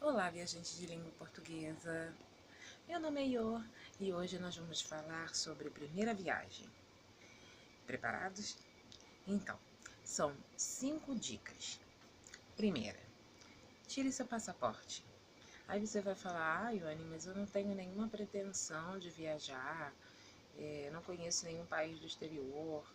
Olá, viajante de língua portuguesa. Meu nome é Ior e hoje nós vamos falar sobre primeira viagem. Preparados? Então, são 5 dicas. Primeira, tire seu passaporte. Aí você vai falar, Ione, mas eu não tenho nenhuma pretensão de viajar, não conheço nenhum país do exterior.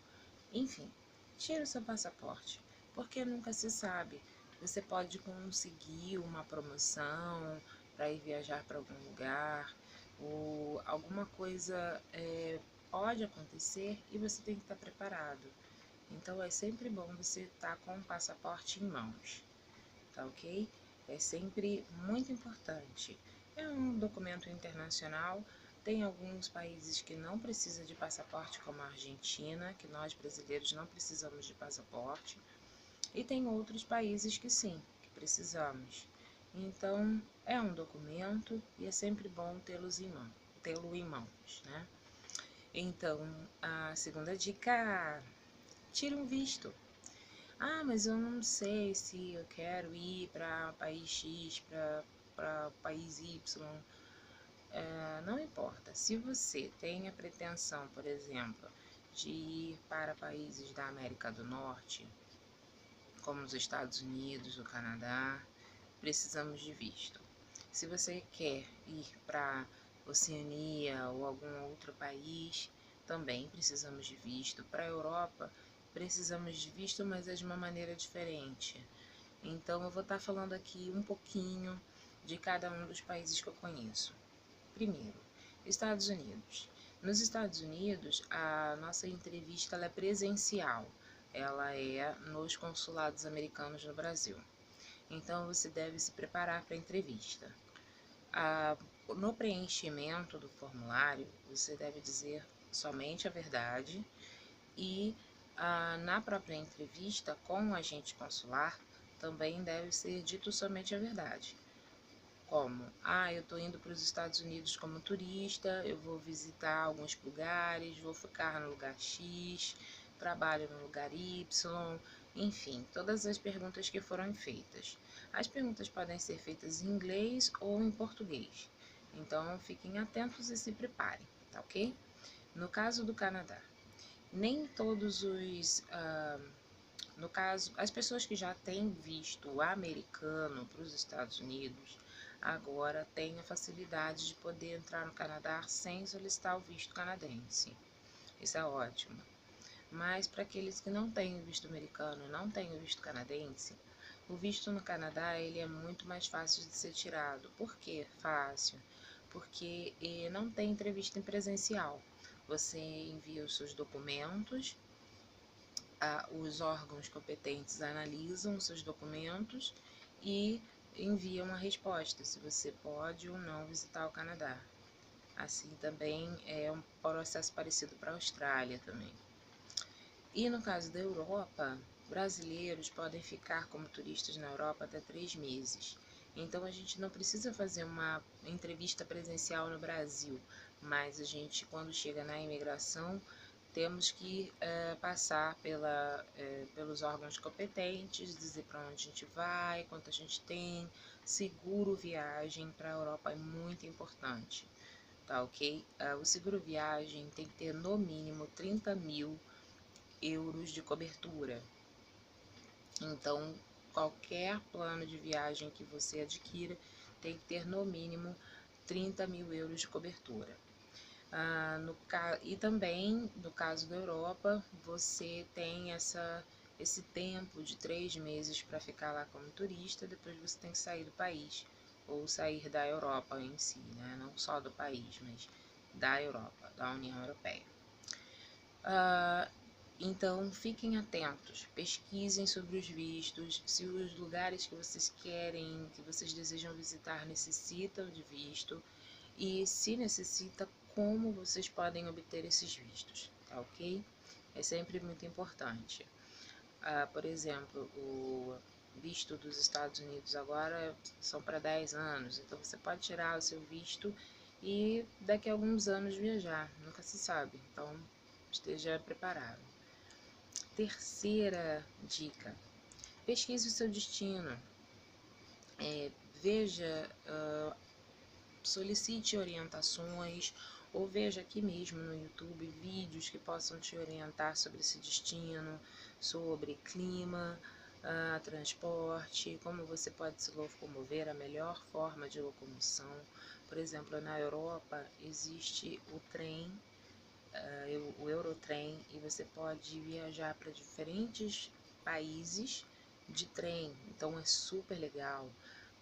Enfim, tire o seu passaporte, porque nunca se sabe. Você pode conseguir uma promoção para ir viajar para algum lugar, ou alguma coisa pode acontecer e você tem que estar preparado. Então é sempre bom você estar com o passaporte em mãos, tá ok? É sempre muito importante. É um documento internacional. Tem alguns países que não precisam de passaporte, como a Argentina, que nós brasileiros não precisamos de passaporte. E tem outros países que sim, que precisamos. Então, é um documento e é sempre bom tê-lo em mãos, né? Então, a segunda dica, tire um visto. Ah, mas eu não sei se eu quero ir para país X, para país Y. Não importa. Se você tem a pretensão, por exemplo, de ir para países da América do Norte, como os Estados Unidos, o Canadá, precisamos de visto. Se você quer ir para Oceania ou algum outro país, também precisamos de visto. Para a Europa, precisamos de visto, mas é de uma maneira diferente. Então, eu vou estar falando aqui um pouquinho de cada um dos países que eu conheço. Primeiro, Estados Unidos. Nos Estados Unidos, a nossa entrevista ela é presencial. Ela é nos consulados americanos no Brasil. Então, você deve se preparar para a entrevista. No preenchimento do formulário, você deve dizer somente a verdade e na própria entrevista com o agente consular também deve ser dito somente a verdade. Como, eu estou indo para os Estados Unidos como turista, eu vou visitar alguns lugares, vou ficar no lugar X, trabalho no lugar Y, enfim, todas as perguntas que foram feitas. As perguntas podem ser feitas em inglês ou em português, então fiquem atentos e se preparem, tá ok? No caso do Canadá, nem todos os... no caso, as pessoas que já têm visto americano para os Estados Unidos, agora têm a facilidade de poder entrar no Canadá sem solicitar o visto canadense. Isso é ótimo. Mas para aqueles que não têm o visto americano e não têm o visto canadense, o visto no Canadá ele é muito mais fácil de ser tirado. Por que fácil? Porque não tem entrevista em presencial. Você envia os seus documentos, os órgãos competentes analisam os seus documentos e enviam uma resposta se você pode ou não visitar o Canadá. Assim também é um processo parecido para a Austrália também. E no caso da Europa, brasileiros podem ficar como turistas na Europa até 3 meses. Então a gente não precisa fazer uma entrevista presencial no Brasil, mas a gente, quando chega na imigração, temos que passar pelos órgãos competentes, dizer para onde a gente vai, quanto a gente tem, seguro viagem para a Europa é muito importante, tá ok? O seguro viagem tem que ter no mínimo 30 mil euros de cobertura. Então, qualquer plano de viagem que você adquira tem que ter no mínimo 30 mil euros de cobertura. E também, no caso da Europa, você tem esse tempo de 3 meses para ficar lá como turista, depois você tem que sair do país, ou sair da Europa em si, né? Não só do país, mas da Europa, da União Europeia. Então, fiquem atentos, pesquisem sobre os vistos, se os lugares que vocês querem, que vocês desejam visitar necessitam de visto e, se necessita, como vocês podem obter esses vistos, tá ok? É sempre muito importante. Por exemplo, o visto dos Estados Unidos agora são para 10 anos, então você pode tirar o seu visto e daqui a alguns anos viajar, nunca se sabe, então esteja preparado. Terceira dica, pesquise o seu destino. veja, solicite orientações, ou veja aqui mesmo no YouTube vídeos que possam te orientar sobre esse destino, sobre clima, transporte, como você pode se locomover, a melhor forma de locomoção. Por exemplo, na Europa existe o trem, o Eurotrem, e você pode viajar para diferentes países de trem, então é super legal.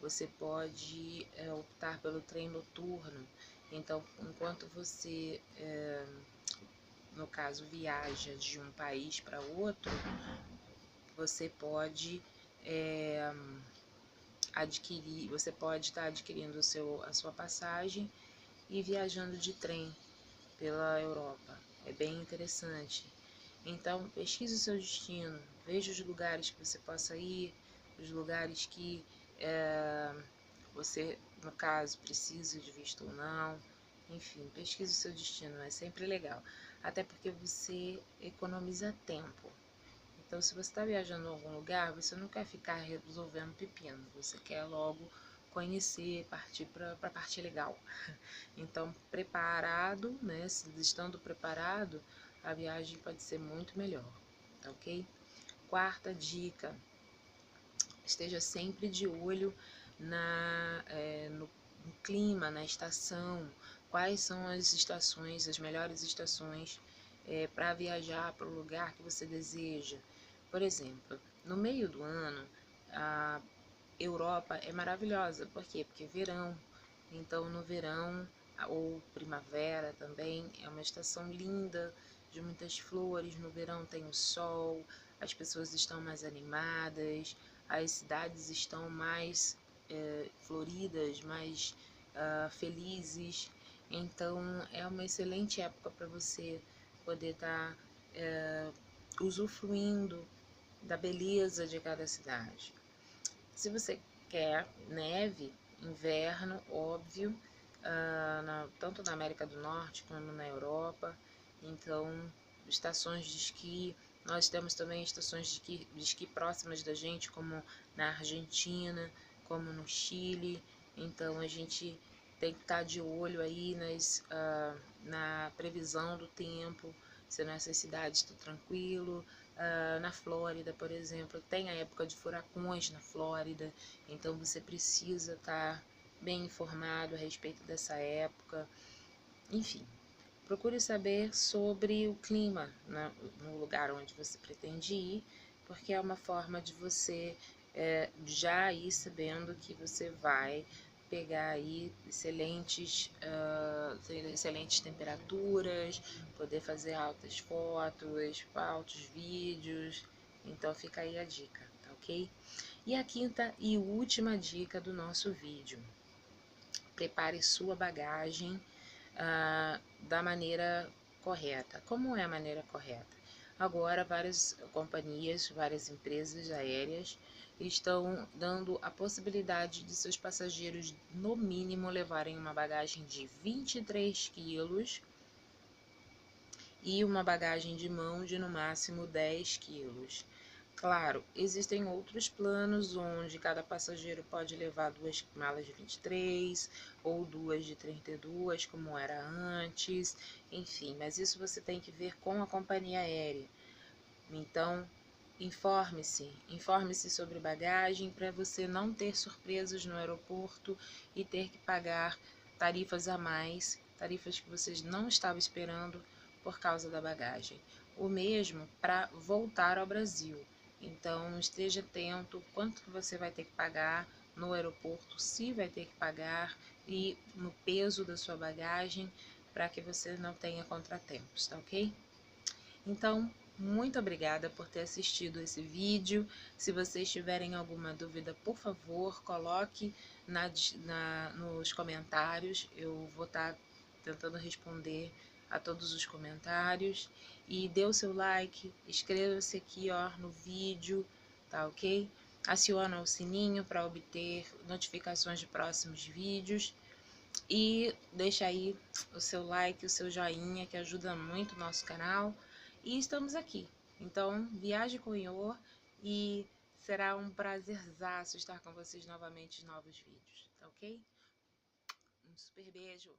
Você pode optar pelo trem noturno, então enquanto você, no caso, viaja de um país para outro, você pode você pode estar adquirindo a sua passagem e viajando de trem pela Europa. É bem interessante. Então, pesquise o seu destino, veja os lugares que você possa ir, os lugares que você, no caso, precisa de visto ou não. Enfim, pesquise o seu destino, é sempre legal. Até porque você economiza tempo. Então, se você está viajando a algum lugar, você não quer ficar resolvendo pepino, você quer logo conhecer, partir para a parte legal. Então, preparado, né? Estando preparado, a viagem pode ser muito melhor, tá ok? Quarta dica: esteja sempre de olho no clima, na estação. Quais são as estações, as melhores estações para viajar para o lugar que você deseja? Por exemplo, no meio do ano, a Europa é maravilhosa. Por quê? Porque é verão. Então, no verão ou primavera também é uma estação linda, de muitas flores. No verão tem o sol, as pessoas estão mais animadas, as cidades estão mais floridas, mais felizes. Então, é uma excelente época para você poder estar usufruindo da beleza de cada cidade. Se você quer neve, inverno, óbvio, tanto na América do Norte como na Europa. Então, estações de esqui. Nós temos também estações de esqui próximas da gente, como na Argentina, como no Chile. Então, a gente tem que estar de olho aí na previsão do tempo, se nessas cidades está tranquilo. Na Flórida, por exemplo, tem a época de furacões na Flórida, então você precisa estar bem informado a respeito dessa época. Enfim, procure saber sobre o clima no lugar onde você pretende ir, porque é uma forma de você já ir sabendo que você vai pegar aí excelentes temperaturas, poder fazer altas fotos, altos vídeos. Então fica aí a dica, tá ok? E a quinta e última dica do nosso vídeo: prepare sua bagagem da maneira correta. Como é a maneira correta? Agora, várias companhias, várias empresas aéreas estão dando a possibilidade de seus passageiros, no mínimo, levarem uma bagagem de 23 quilos e uma bagagem de mão de, no máximo, 10 quilos. Claro, existem outros planos onde cada passageiro pode levar 2 malas de 23 ou 2 de 32, como era antes, enfim, mas isso você tem que ver com a companhia aérea. Então, informe-se sobre bagagem para você não ter surpresas no aeroporto e ter que pagar tarifas a mais, tarifas que vocês não estavam esperando por causa da bagagem. O mesmo para voltar ao Brasil. Então, esteja atento quanto que você vai ter que pagar no aeroporto, se vai ter que pagar, e no peso da sua bagagem, para que você não tenha contratempos, tá ok? Então, muito obrigada por ter assistido esse vídeo. Se vocês tiverem alguma dúvida, por favor, coloque nos comentários. Eu vou estar tentando responder a todos os comentários. E dê o seu like, inscreva-se aqui no vídeo, tá ok? Aciona o sininho para obter notificações de próximos vídeos. E deixa aí o seu like, o seu joinha, que ajuda muito o nosso canal. E estamos aqui. Então, viaje com o Ior e Será um prazerzaço estar com vocês novamente em novos vídeos, tá ok? Um super beijo!